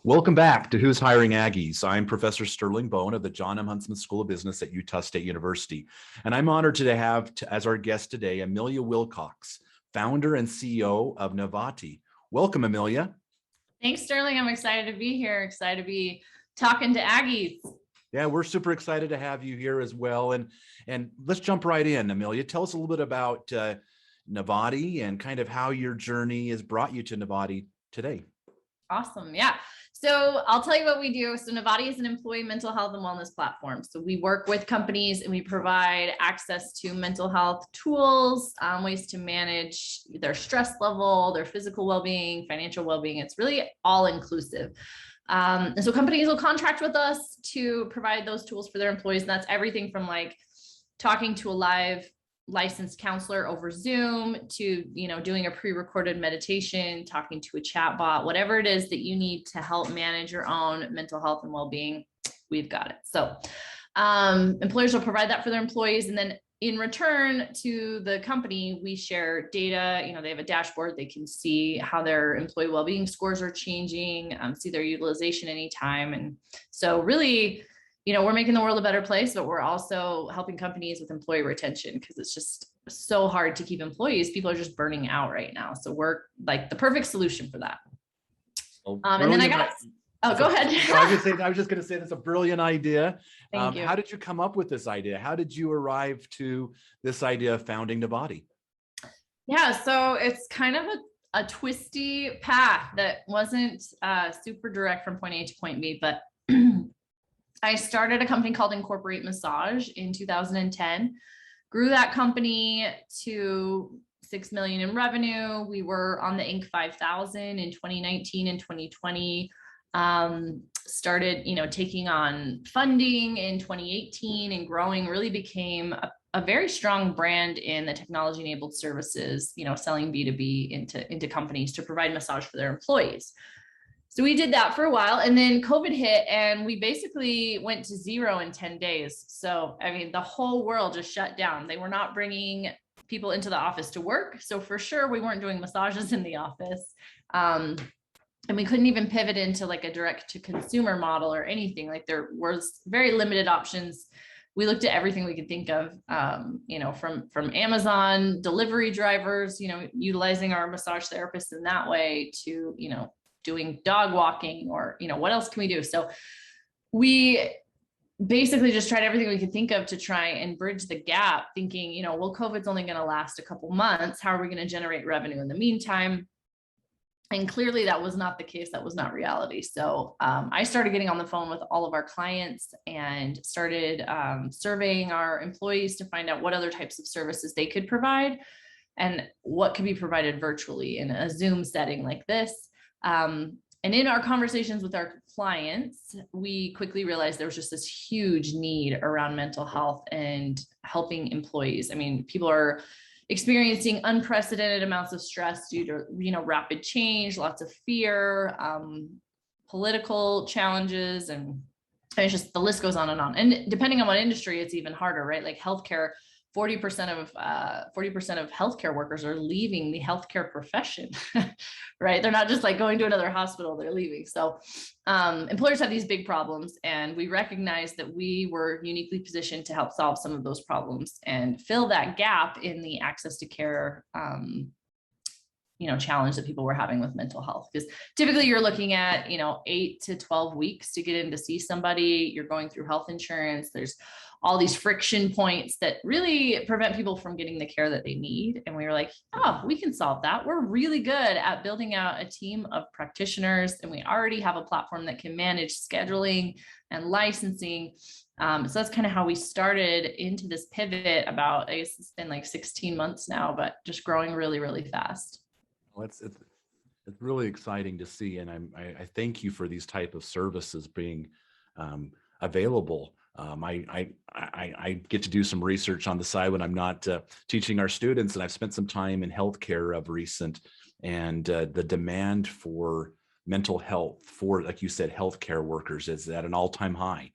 Welcome back to Who's Hiring Aggies. I'm Professor Sterling Bowen of the John M. Huntsman School of Business at Utah State University. And I'm honored to have as our guest today, Amelia Wilcox, founder and CEO of Nivati. Welcome, Amelia. Thanks, Sterling. I'm excited to be here. Excited to be talking to Aggies. Yeah, we're super excited to have you here as well. And let's jump right in, Amelia. Tell us a little bit about Nivati and kind of how your journey has brought you to Nivati today. Awesome. Yeah. So I'll tell you what we do. So Nivati is an employee mental health and wellness platform. So we work with companies and we provide access to mental health tools, ways to manage their stress level, their physical well-being, financial well-being. It's really all inclusive. And so companies will contract with us to provide those tools for their employees. And that's everything from like talking to a live licensed counselor over Zoom to, doing a pre-recorded meditation, talking to a chat bot, whatever it is that you need to help manage your own mental health and well-being, we've got it. So employers will provide that for their employees. And then in return to the company, we share data. They have a dashboard. They can see how their employee well-being scores are changing, see their utilization anytime. And so really, we're making the world a better place, but we're also helping companies with employee retention because it's just so hard to keep employees. People are just burning out right now. So we're like the perfect solution for that. Well, and then go ahead. I was just going to say that's a brilliant idea. Thank you. How did you come up with this idea? How did you arrive to this idea of founding Nivati? Yeah, so it's kind of a twisty path that wasn't super direct from point A to point B, but I started a company called Incorporate Massage in 2010, grew that company to 6 million in revenue. We were on the Inc. 5000 in 2019 and 2020. Started, taking on funding in 2018 and growing, really became a very strong brand in the technology enabled services, selling B2B into companies to provide massage for their employees. So we did that for a while and then COVID hit and we basically went to zero in 10 days. So, the whole world just shut down. They were not bringing people into the office to work. So for sure, we weren't doing massages in the office. And we couldn't even pivot into like a direct to consumer model or anything. Like there was very limited options. We looked at everything we could think of, from Amazon delivery drivers, utilizing our massage therapists in that way to, doing dog walking or, what else can we do? So we basically just tried everything we could think of to try and bridge the gap thinking, well, COVID's only going to last a couple months. How are we going to generate revenue in the meantime? And clearly that was not the case. That was not reality. So I started getting on the phone with all of our clients and started surveying our employees to find out what other types of services they could provide and what could be provided virtually in a Zoom setting like this. And in our conversations with our clients, we quickly realized there was just this huge need around mental health and helping employees. People are experiencing unprecedented amounts of stress due to, rapid change, lots of fear, political challenges, and it's just the list goes on. And depending on what industry, it's even harder, right? Like healthcare, 40% of healthcare workers are leaving the healthcare profession, right? They're not just like going to another hospital, they're leaving. So employers have these big problems and we recognized that we were uniquely positioned to help solve some of those problems and fill that gap in the access to care, challenge that people were having with mental health. Because typically you're looking at, 8 to 12 weeks to get in to see somebody. You're going through health insurance. There's all these friction points that really prevent people from getting the care that they need. And we were like, oh, we can solve that. We're really good at building out a team of practitioners. And we already have a platform that can manage scheduling and licensing. So that's kind of how we started into this pivot about, I guess it's been like 16 months now, but just growing really, really fast. Well, it's really exciting to see. And I thank you for these type of services being available. I get to do some research on the side when I'm not teaching our students, and I've spent some time in healthcare of recent, and the demand for mental health for, like you said, healthcare workers is at an all-time high.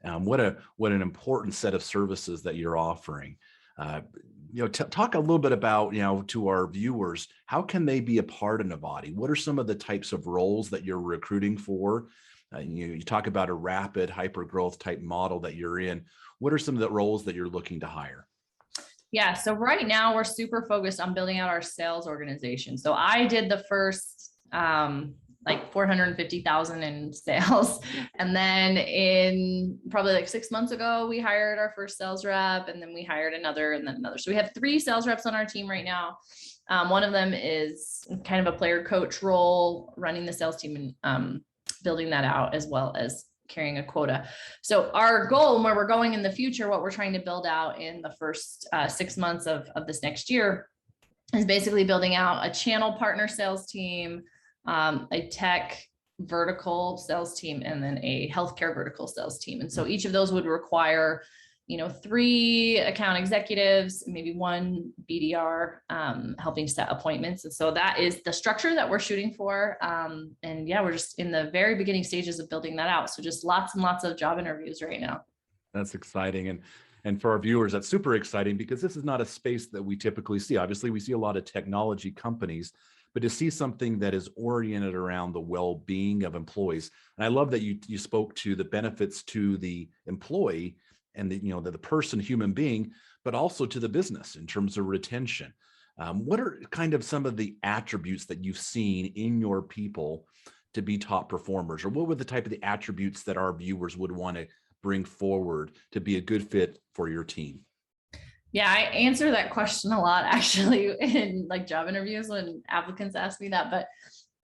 What an important set of services that you're offering. talk a little bit about, to our viewers, how can they be a part of Nivati? What are some of the types of roles that you're recruiting for? You talk about a rapid hyper growth type model that you're in. What are some of the roles that you're looking to hire? Yeah. So right now we're super focused on building out our sales organization. So I did the first, like 450,000 in sales. And then in probably like 6 months ago, we hired our first sales rep, and then we hired another and then another. So we have 3 sales reps on our team right now. One of them is kind of a player coach role, running the sales team and building that out, as well as carrying a quota. So our goal and where we're going in the future, what we're trying to build out in the first 6 months of this next year, is basically building out a channel partner sales team, a tech vertical sales team, and then a healthcare vertical sales team. And so each of those would require, 3 account executives, maybe 1 BDR, helping set appointments. And so that is the structure that we're shooting for. And yeah, we're just in the very beginning stages of building that out. So just lots and lots of job interviews right now. That's exciting. And for our viewers, that's super exciting, because this is not a space that we typically see. Obviously, we see a lot of technology companies, but to see something that is oriented around the well-being of employees. And I love that you spoke to the benefits to the employee and the person, human being, but also to the business in terms of retention. What are kind of some of the attributes that you've seen in your people to be top performers? Or what were the type of the attributes that our viewers would want to bring forward to be a good fit for your team? Yeah, I answer that question a lot actually in like job interviews when applicants ask me that. But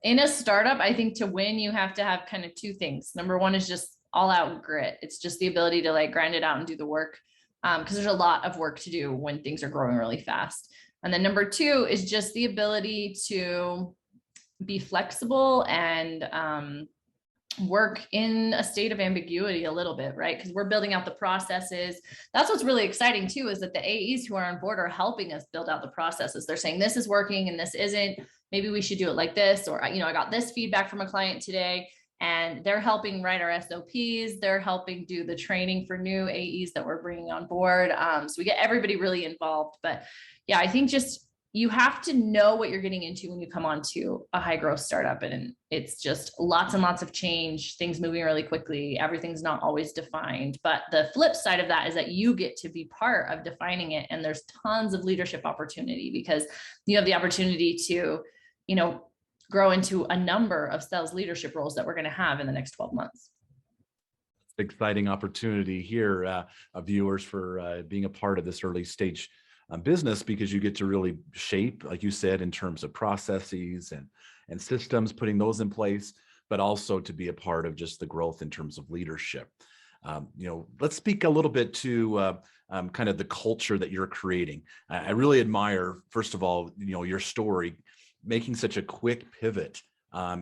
in a startup, I think to win, you have to have kind of 2 things. Number one is just all out grit. It's just the ability to like grind it out and do the work, because there's a lot of work to do when things are growing really fast. And then number 2 is just the ability to be flexible and work in a state of ambiguity a little bit, right? Because we're building out the processes. That's what's really exciting too, is that the AEs who are on board are helping us build out the processes. They're saying this is working and this isn't. Maybe we should do it like this, or I got this feedback from a client today, and they're helping write our SOPs. They're helping do the training for new AEs that we're bringing on board. So we get everybody really involved. But yeah, I think just you have to know what you're getting into when you come onto a high growth startup, and it's just lots and lots of change, things moving really quickly. Everything's not always defined, but the flip side of that is that you get to be part of defining it. And there's tons of leadership opportunity, because you have the opportunity to, grow into a number of sales leadership roles that we're going to have in the next 12 months. Exciting opportunity here, viewers, for being a part of this early stage business, because you get to really shape, like you said, in terms of processes and systems, putting those in place, but also to be a part of just the growth in terms of leadership. Let's speak a little bit to kind of the culture that you're creating. I really admire, first of all, your story, making such a quick pivot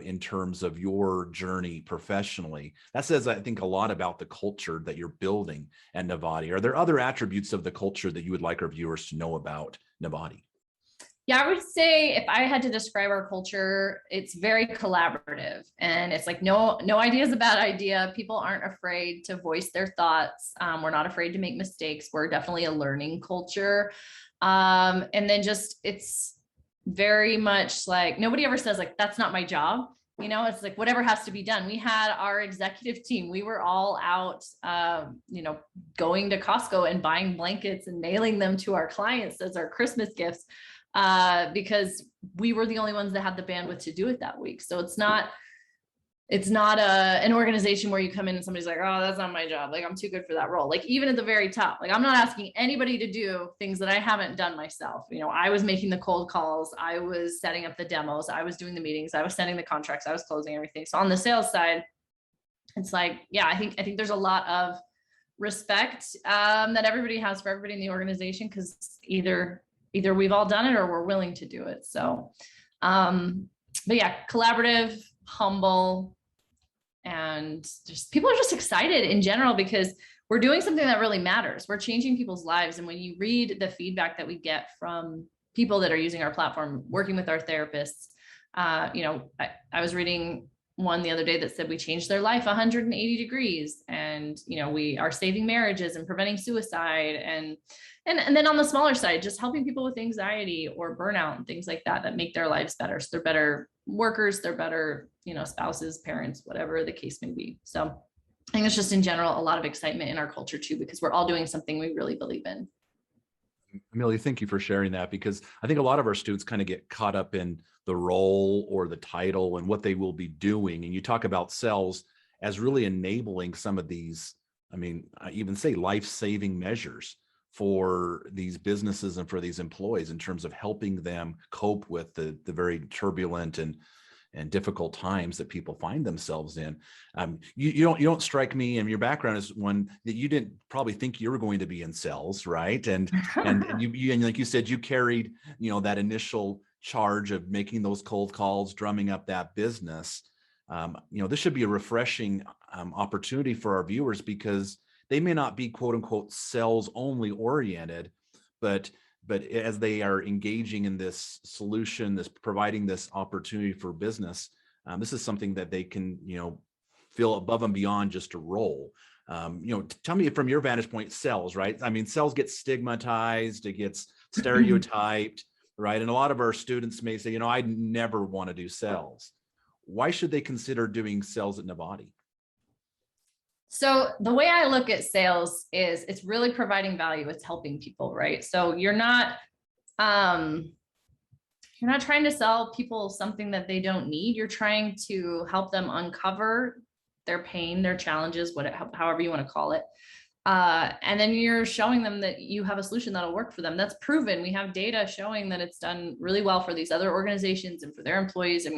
in terms of your journey professionally. That says, I think, a lot about the culture that you're building at Nivati. Are there other attributes of the culture that you would like our viewers to know about Nivati? Yeah, I would say if I had to describe our culture, it's very collaborative, and it's like no idea is a bad idea. People aren't afraid to voice their thoughts. We're not afraid to make mistakes. We're definitely a learning culture. And then just, it's very much like nobody ever says like, that's not my job. It's like whatever has to be done. We had our executive team. We were all out, going to Costco and buying blankets and mailing them to our clients as our Christmas gifts, because we were the only ones that had the bandwidth to do it that week. So it's not an organization where you come in and somebody's like, oh, that's not my job. Like, I'm too good for that role. Like, even at the very top, like, I'm not asking anybody to do things that I haven't done myself. I was making the cold calls. I was setting up the demos. I was doing the meetings. I was sending the contracts. I was closing everything. So on the sales side, it's like, yeah, I think there's a lot of respect that everybody has for everybody in the organization, because either we've all done it or we're willing to do it. So, but yeah, collaborative, humble, and just people are just excited in general, because we're doing something that really matters. We're changing people's lives. And when you read the feedback that we get from people that are using our platform, working with our therapists, I was reading one the other day that said we changed their life 180 degrees, and we are saving marriages and preventing suicide, and then on the smaller side, just helping people with anxiety or burnout and things like that make their lives better. So they're better workers, they're better, spouses, parents, whatever the case may be. So I think it's just in general a lot of excitement in our culture too, because we're all doing something we really believe in. Amelia, thank you for sharing that, because I think a lot of our students kind of get caught up in the role or the title and what they will be doing. And you talk about sales as really enabling some of these, I even say life-saving measures for these businesses and for these employees in terms of helping them cope with the very turbulent and difficult times that people find themselves in. You don't strike me, and your background is one that you didn't probably think you were going to be in sales, right? And you like you said, you carried that initial charge of making those cold calls, drumming up that business. This should be a refreshing opportunity for our viewers, because they may not be quote unquote sales only oriented, but as they are engaging in this solution, this providing this opportunity for business, this is something that they can, feel above and beyond just a role. Tell me from your vantage point, sales, right? Sales gets stigmatized, it gets stereotyped, right? And a lot of our students may say, I never want to do sales. Why should they consider doing sales at Nivati? So the way I look at sales is it's really providing value. It's helping people, right? So you're not trying to sell people something that they don't need. You're trying to help them uncover their pain, their challenges, however you want to call it. And then you're showing them that you have a solution that'll work for them. That's proven. We have data showing that it's done really well for these other organizations and for their employees.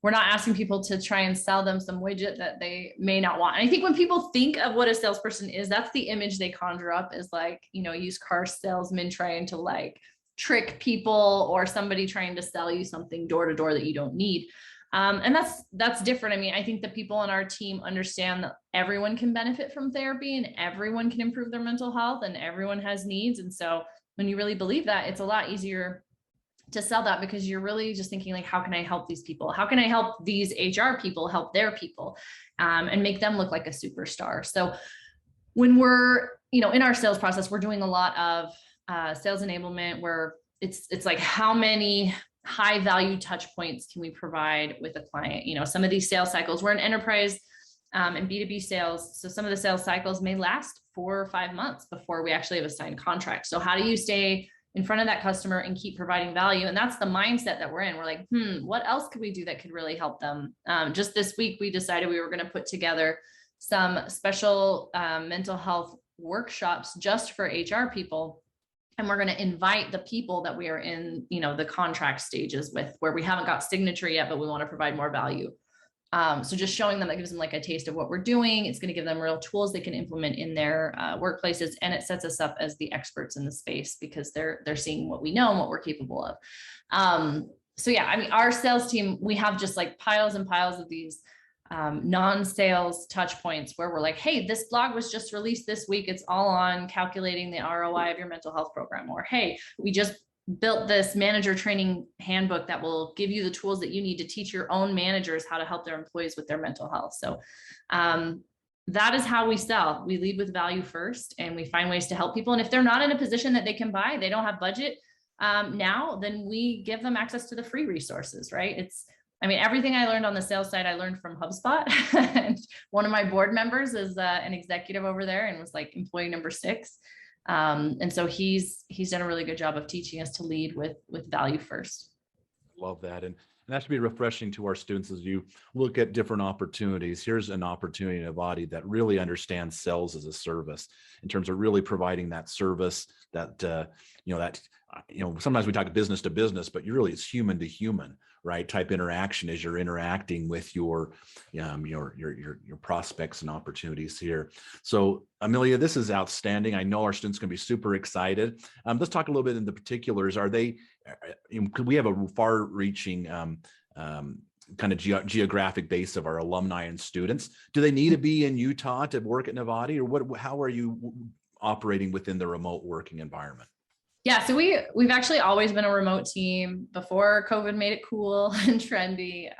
We're not asking people to try and sell them some widget that they may not want. And I think when people think of what a salesperson is, that's the image they conjure up, is like, used car salesman trying to like trick people, or somebody trying to sell you something door to door that you don't need. And that's different. I think the people on our team understand that everyone can benefit from therapy and everyone can improve their mental health and everyone has needs. And so when you really believe that, it's a lot easier to sell that, because you're really just thinking like, how can I help these people? How can I help these HR people help their people, and make them look like a superstar? So when we're, in our sales process, we're doing a lot of sales enablement, where it's like, how many high value touch points can we provide with a client? Some of these sales cycles, we're an enterprise and B2B sales. So some of the sales cycles may last 4 or 5 months before we actually have a signed contract. So how do you stay in front of that customer and keep providing value? And that's the mindset that we're in. We're like, what else could we do that could really help them? Just this week, we decided we were going to put together some special mental health workshops just for HR people. And we're going to invite the people that we are in, the contract stages with, where we haven't got signature yet, but we want to provide more value. So just showing them, that gives them like a taste of what we're doing. It's going to give them real tools they can implement in their workplaces. And it sets us up as the experts in the space, because they're seeing what we know and what we're capable of. So yeah, our sales team, we have just like piles and piles of these non-sales touch points, where we're like, hey, this blog was just released this week. It's all on calculating the ROI of your mental health program. Or, hey, we just built this manager training handbook that will give you the tools that you need to teach your own managers how to help their employees with their mental health. So that is how we sell. We lead with value first, and we find ways to help people. And if they're not in a position that they can buy, they don't have budget now, then we give them access to the free resources, right? Everything I learned on the sales side, I learned from HubSpot. And one of my board members is an executive over there and was like employee number 6. And so he's done a really good job of teaching us to lead with value first. Love that. And that should be refreshing to our students as you look at different opportunities. Here's an opportunity in a body that really understands sales as a service, in terms of really providing that service that, sometimes we talk business to business, but really it's human to human, right? Type interaction as you're interacting with your prospects and opportunities here. So Amelia, this is outstanding. I know our students can be super excited. Let's talk a little bit in the particulars. Could we have a far-reaching kind of geographic base of our alumni and students? Do they need to be in Utah to work at Nivati, or how are you operating within the remote working environment? Yeah, so we've actually always been a remote team before COVID made it cool and trendy.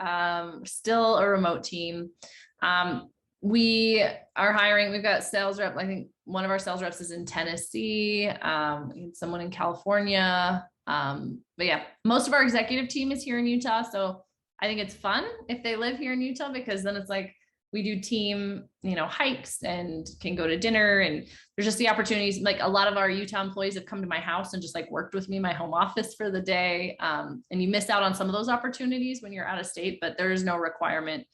Still a remote team. We are hiring. We've got sales rep. I think one of our sales reps is in Tennessee. Someone in California. But yeah, most of our executive team is here in Utah. So I think it's fun if they live here in Utah, because then it's like we do team, hikes and can go to dinner, and there's just the opportunities. Like a lot of our Utah employees have come to my house and just like worked with me in my home office for the day. And you miss out on some of those opportunities when you're out of state, but there is no requirement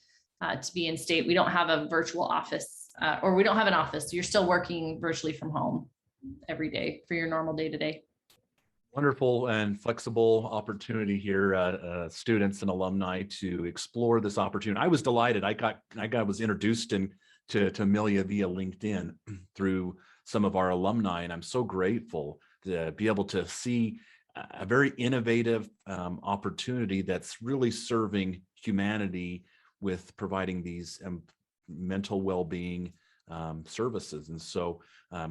to be in state. We don't have a virtual office, or we don't have an office. So you're still working virtually from home every day for your normal day to day. Wonderful and flexible opportunity here, students and alumni to explore this opportunity. I was delighted. Was introduced to Amelia via LinkedIn through some of our alumni, and I'm so grateful to be able to see a very innovative opportunity that's really serving humanity with providing these mental well-being services. And so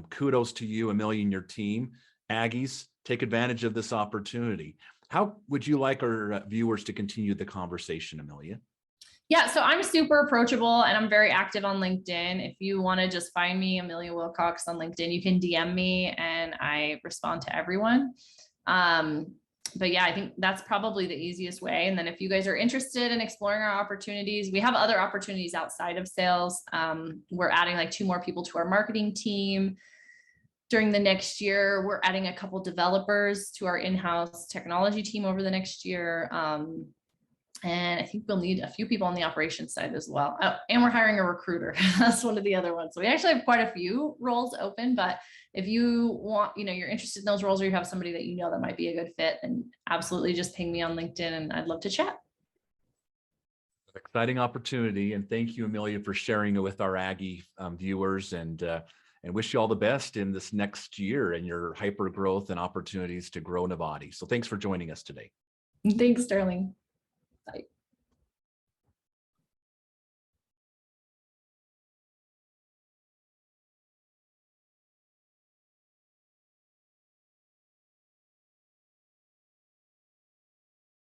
kudos to you, Amelia, and your team. Aggies, take advantage of this opportunity. How would you like our viewers to continue the conversation, Amelia? Yeah, so I'm super approachable and I'm very active on LinkedIn. If you want to just find me, Amelia Wilcox on LinkedIn, you can DM me and I respond to everyone. But yeah, I think that's probably the easiest way. And then if you guys are interested in exploring our opportunities, we have other opportunities outside of sales. We're adding like 2 more people to our marketing team. During the next year, we're adding a couple developers to our in-house technology team over the next year. And I think we'll need a few people on the operations side as well. Oh, and we're hiring a recruiter. That's one of the other ones. So we actually have quite a few roles open, but if you want, you're interested in those roles, or you have somebody that that might be a good fit, then absolutely just ping me on LinkedIn and I'd love to chat. Exciting opportunity. And thank you, Amelia, for sharing it with our Aggie viewers, and wish you all the best in this next year and your hyper growth and opportunities to grow Nivati. So thanks for joining us today. Thanks, Sterling.